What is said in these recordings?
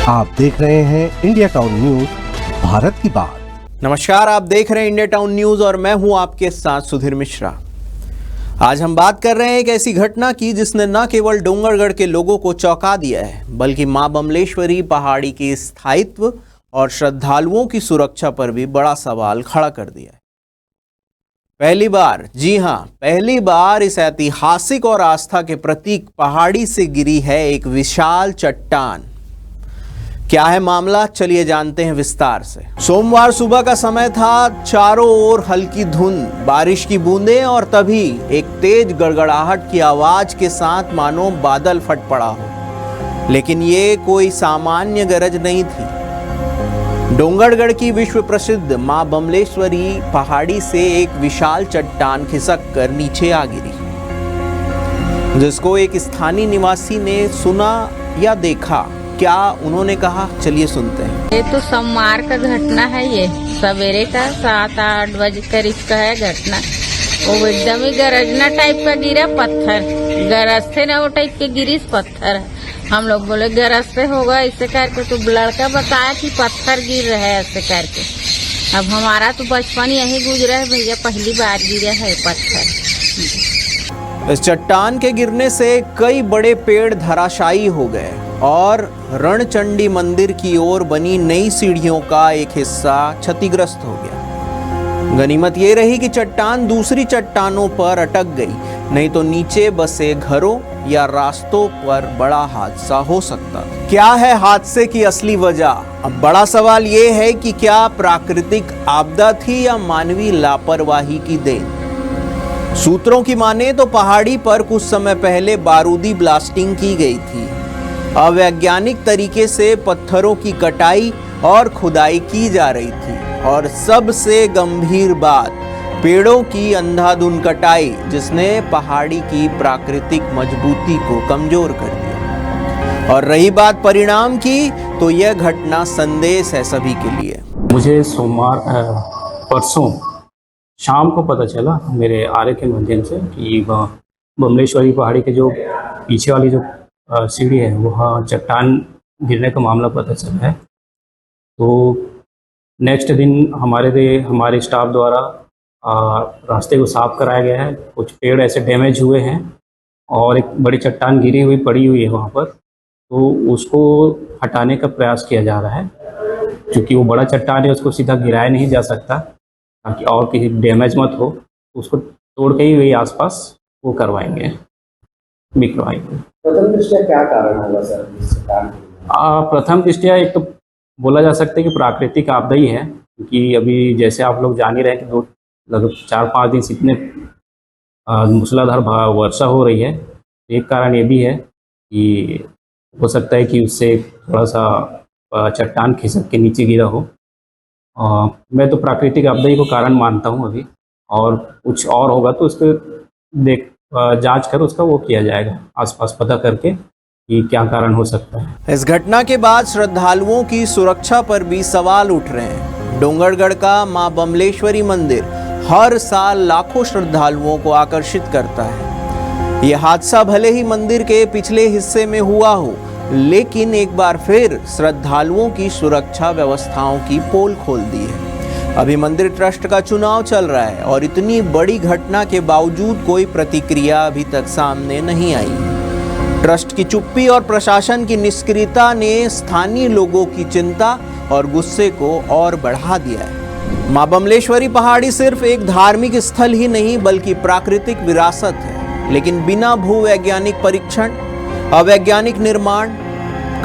आप देख रहे हैं इंडिया टाउन न्यूज, भारत की बात। नमस्कार, आप देख रहे हैं इंडिया टाउन न्यूज और मैं हूं आपके साथ सुधीर मिश्रा। आज हम बात कर रहे हैं एक ऐसी घटना की जिसने न केवल डोंगरगढ़ के लोगों को चौंका दिया है, बल्कि मां बमलेश्वरी पहाड़ी के स्थायित्व और श्रद्धालुओं की सुरक्षा पर भी बड़ा सवाल खड़ा कर दिया है। पहली बार, जी हां, पहली बार इस ऐतिहासिक और आस्था के प्रतीक पहाड़ी से गिरी है एक विशाल चट्टान। क्या है मामला, चलिए जानते हैं विस्तार से। सोमवार सुबह का समय था, चारों ओर हल्की धुंध, बारिश की बूंदें और तभी एक तेज गड़गड़ाहट की आवाज के साथ मानो बादल फट पड़ा हो। लेकिन ये कोई सामान्य गरज नहीं थी। डोंगरगढ़ की विश्व प्रसिद्ध मां बमलेश्वरी पहाड़ी से एक विशाल चट्टान खिसक कर नीचे आ गिरी, जिसको एक स्थानीय निवासी ने सुना या देखा। क्या उन्होंने कहा, चलिए सुनते हैं। ये तो सोमवार का घटना है। ये सवेरे का 7-8 बजे करीब का है घटना। वो एकदम ही गरजना टाइप का गिरा पत्थर, गरज से ना वो टाइप के गिरी पत्थर। हम लोग बोले गरज से होगा ऐसे करके, तो लड़का बताया कि पत्थर गिर रहा है ऐसे करके। अब हमारा तो बचपन यही गुजरा है भैया, पहली बार गिरा है पत्थर। इस चट्टान के गिरने से कई बड़े पेड़ धराशायी हो गए और रणचंडी मंदिर की ओर बनी नई सीढ़ियों का एक हिस्सा क्षतिग्रस्त हो गया। गनीमत ये रही कि चट्टान दूसरी चट्टानों पर अटक गई, नहीं तो नीचे बसे घरों या रास्तों पर बड़ा हादसा हो सकता था। क्या है हादसे की असली वजह? अब बड़ा सवाल ये है कि क्या प्राकृतिक आपदा थी या मानवीय लापरवाही की देन। सूत्रों की माने तो पहाड़ी पर कुछ समय पहले बारूदी ब्लास्टिंग की गई थी। अवैज्ञानिक तरीके से पत्थरों की कटाई और खुदाई की जा रही थी, और सबसे गंभीर बात, पेड़ों की अंधाधुंध कटाई, जिसने पहाड़ी की प्राकृतिक मजबूती को कमजोर कर दिया। और रही बात परिणाम की, तो यह घटना संदेश है सभी के लिए। मुझे सोमवार परसों शाम को पता चला मेरे आरे के माध्यम से कि बमलेश्वरी पहाड़ी के जो पीछे वाली जो सीढ़ी है वहाँ चट्टान गिरने का मामला पता चला है। तो नेक्स्ट दिन हमारे स्टाफ द्वारा रास्ते को साफ कराया गया है। कुछ पेड़ ऐसे डैमेज हुए हैं और एक बड़ी चट्टान गिरी हुई पड़ी हुई है वहाँ पर, तो उसको हटाने का प्रयास किया जा रहा है। क्योंकि वो बड़ा चट्टान है, उसको सीधा गिराया नहीं जा सकता ताकि और किसी डैमेज मत हो, उसको तोड़ के ही वही आसपास वो करवाएंगे, बिखरवाएंगे। प्रथम दृष्टया क्या कारण होगा सर इस चट्टान के? प्रथम दृष्टया एक तो बोला जा सकता है कि प्राकृतिक आपदा ही है, क्योंकि अभी जैसे आप लोग जान ही रहे हैं कि लगभग 4-5 दिन से इतने मूसलाधार वर्षा हो रही है। एक कारण ये भी है कि हो सकता है कि उससे थोड़ा सा चट्टान खिसक के नीचे गिरा हो। मैं तो प्राकृतिक आपदा ही को कारण मानता हूँ अभी, और कुछ और होगा तो उसको जांच कर उसका वो किया जाएगा, आसपास पता करके कि क्या कारण हो सकता है। इस घटना के बाद श्रद्धालुओं की सुरक्षा पर भी सवाल उठ रहे हैं। डोंगरगढ़ का मां बमलेश्वरी मंदिर हर साल लाखों श्रद्धालुओं को आकर्षित करता है। यह हादसा भले ही मंदिर के पिछले हिस्से में हुआ हो, लेकिन एक बार फिर श्रद्धालुओं की सुरक्षा व्यवस्थाओं की पोल खोल दी है। अभी मंदिर ट्रस्ट का चुनाव चल रहा है और इतनी बड़ी घटना के बावजूद कोई प्रतिक्रिया अभी तक सामने नहीं आई। ट्रस्ट की चुप्पी और प्रशासन की निष्क्रियता ने स्थानीय लोगों की चिंता और गुस्से को और बढ़ा दिया है। मां बमलेश्वरी पहाड़ी सिर्फ एक धार्मिक स्थल ही नहीं बल्कि प्राकृतिक विरासत है, लेकिन बिना भूवैज्ञानिक परीक्षण, अवैज्ञानिक निर्माण,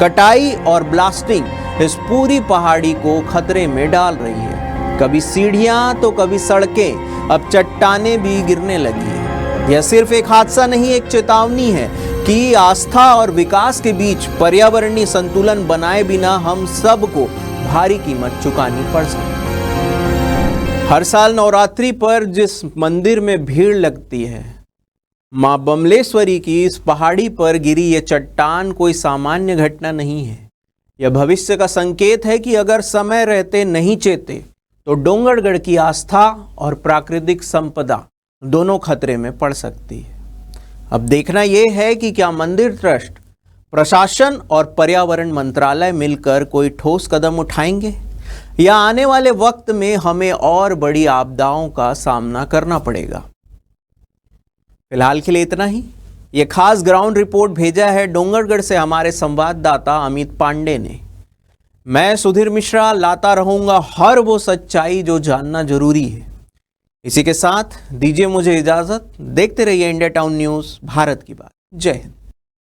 कटाई और ब्लास्टिंग इस पूरी पहाड़ी को खतरे में डाल रही है। कभी सीढ़ियां तो कभी सड़कें, अब चट्टानें भी गिरने लगी है। यह सिर्फ एक हादसा नहीं, एक चेतावनी है कि आस्था और विकास के बीच पर्यावरणीय संतुलन बनाए बिना हम सबको भारी कीमत चुकानी पड़ सकती है। हर साल नवरात्रि पर जिस मंदिर में भीड़ लगती है, मां बमलेश्वरी की इस पहाड़ी पर गिरी ये चट्टान कोई सामान्य घटना नहीं है। यह भविष्य का संकेत है कि अगर समय रहते नहीं चेते तो डोंगरगढ़ की आस्था और प्राकृतिक संपदा दोनों खतरे में पड़ सकती है। अब देखना यह है कि क्या मंदिर ट्रस्ट प्रशासन और पर्यावरण मंत्रालय मिलकर कोई ठोस कदम उठाएंगे या आने वाले वक्त में हमें और बड़ी आपदाओं का सामना करना पड़ेगा? फिलहाल के लिए इतना ही। ये खास ग्राउंड रिपोर्ट भेजा है डोंगरगढ़ से हमारे संवाददाता अमित पांडे ने। मैं सुधीर मिश्रा लाता रहूंगा हर वो सच्चाई जो जानना जरूरी है। इसी के साथ दीजिए मुझे इजाजत। देखते रहिए इंडिया टाउन न्यूज़, भारत की बात। जय हिंद।